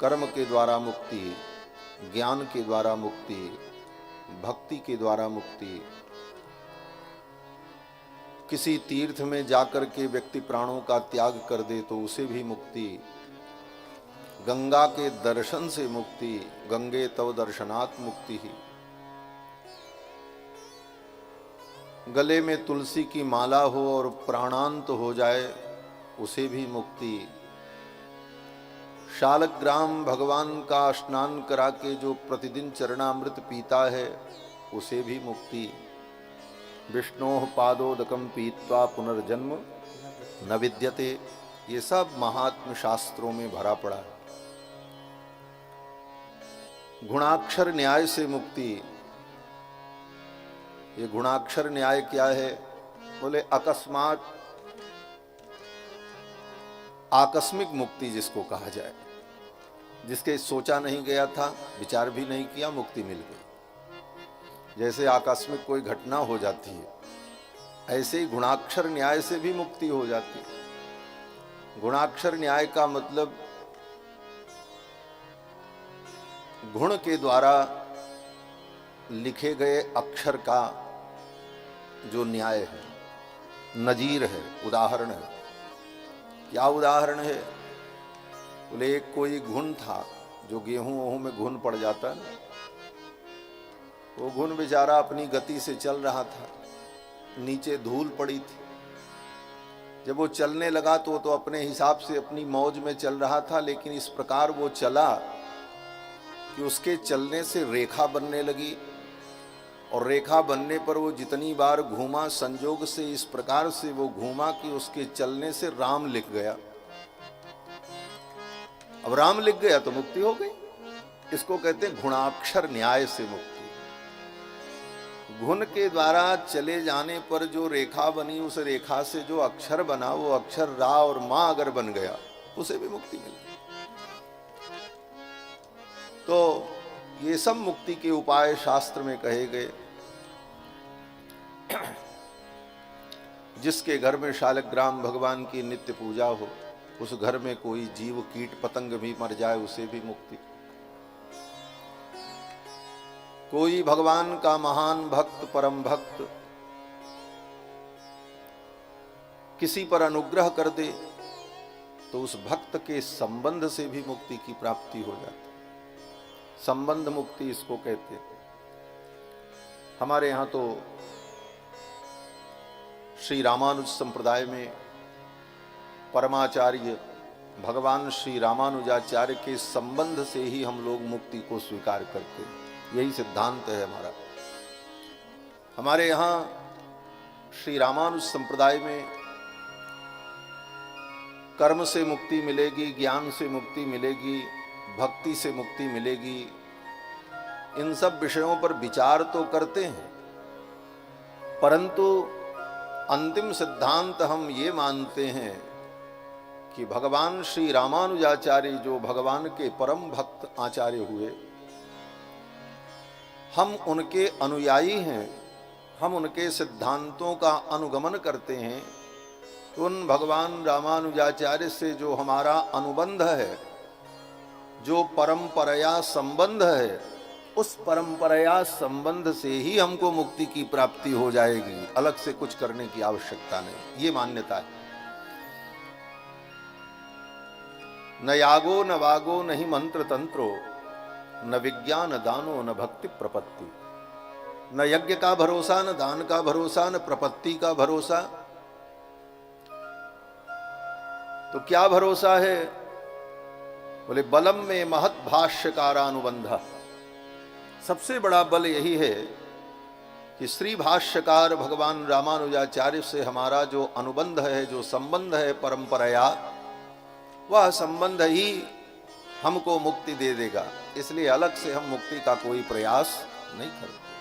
कर्म के द्वारा मुक्ति, ज्ञान के द्वारा मुक्ति, भक्ति के द्वारा मुक्ति। किसी तीर्थ में जाकर के व्यक्ति प्राणों का त्याग कर दे तो उसे भी मुक्ति, गंगा के दर्शन से मुक्ति, गंगे तव दर्शनात् मुक्ति ही। गले में तुलसी की माला हो और प्राणांत हो जाए उसे भी मुक्ति। शालग्राम भगवान का स्नान करा के जो प्रतिदिन चरणामृत पीता है उसे भी मुक्ति। विष्णोः पादोदकम पीत्वा पुनर्जन्म न विद्यते, ये सब महात्म शास्त्रों में भरा पड़ा है। गुणाक्षर न्याय से मुक्ति। ये गुणाक्षर न्याय क्या है? बोले अकस्मात आकस्मिक मुक्ति जिसको कहा जाए, जिसके सोचा नहीं गया था, विचार भी नहीं किया, मुक्ति मिल गई। जैसे आकस्मिक कोई घटना हो जाती है, ऐसे ही गुणाक्षर न्याय से भी मुक्ति हो जाती है। गुणाक्षर न्याय का मतलब गुण के द्वारा लिखे गए अक्षर का जो न्याय है, नजीर है, उदाहरण है। क्या उदाहरण है? बोले एक कोई घुन था जो गेहूं वहूं में घुन पड़ जाता है, वो घुन बेचारा अपनी गति से चल रहा था, नीचे धूल पड़ी थी। जब वो चलने लगा तो अपने हिसाब से अपनी मौज में चल रहा था, लेकिन इस प्रकार वो चला कि उसके चलने से रेखा बनने लगी, और रेखा बनने पर वो जितनी बार घूमा, संजोग से इस प्रकार से वो घूमा कि उसके चलने से राम लिख गया। अब राम लिख गया तो मुक्ति हो गई। इसको कहते हैं गुणाक्षर न्याय से मुक्ति। गुण के द्वारा चले जाने पर जो रेखा बनी, उस रेखा से जो अक्षर बना, वो अक्षर रा और मां अगर बन गया, उसे भी मुक्ति मिल गई। तो ये सब मुक्ति के उपाय शास्त्र में कहे गए। जिसके घर में शालग्राम भगवान की नित्य पूजा हो, उस घर में कोई जीव कीट पतंग भी मर जाए, उसे भी मुक्ति। कोई भगवान का महान भक्त, परम भक्त किसी पर अनुग्रह कर दे तो उस भक्त के संबंध से भी मुक्ति की प्राप्ति हो जाती। संबंध मुक्ति इसको कहते हैं। हमारे यहां तो श्री रामानुज संप्रदाय में परमाचार्य भगवान श्री रामानुजाचार्य के संबंध से ही हम लोग मुक्ति को स्वीकार करते हैं। यही सिद्धांत है हमारा। हमारे यहां श्री रामानुज संप्रदाय में कर्म से मुक्ति मिलेगी, ज्ञान से मुक्ति मिलेगी, भक्ति से मुक्ति मिलेगी। इन सब विषयों पर विचार तो करते हैं, परंतु अंतिम सिद्धांत हम ये मानते हैं कि भगवान श्री रामानुजाचार्य जो भगवान के परम भक्त आचार्य हुए, हम उनके अनुयायी हैं, हम उनके सिद्धांतों का अनुगमन करते हैं। तो उन भगवान रामानुजाचार्य से जो हमारा अनुबंध है, जो परंपराया संबंध है, उस परंपराया संबंध से ही हमको मुक्ति की प्राप्ति हो जाएगी। अलग से कुछ करने की आवश्यकता नहीं। ये मान्यता है। न यागो न वागो न ही मंत्र तंत्रो, न विज्ञान दानो न भक्ति प्रपत्ति। न यज्ञ का भरोसा, न दान का भरोसा, न प्रपत्ति का भरोसा। तो क्या भरोसा है? बोले बलम में महत भाष्यकारानुबंध। सबसे बड़ा बल यही है कि श्री भाष्यकार भगवान रामानुजाचार्य से हमारा जो अनुबंध है, जो संबंध है परंपराया, वह संबंध ही हमको मुक्ति दे देगा। इसलिए अलग से हम मुक्ति का कोई प्रयास नहीं करते।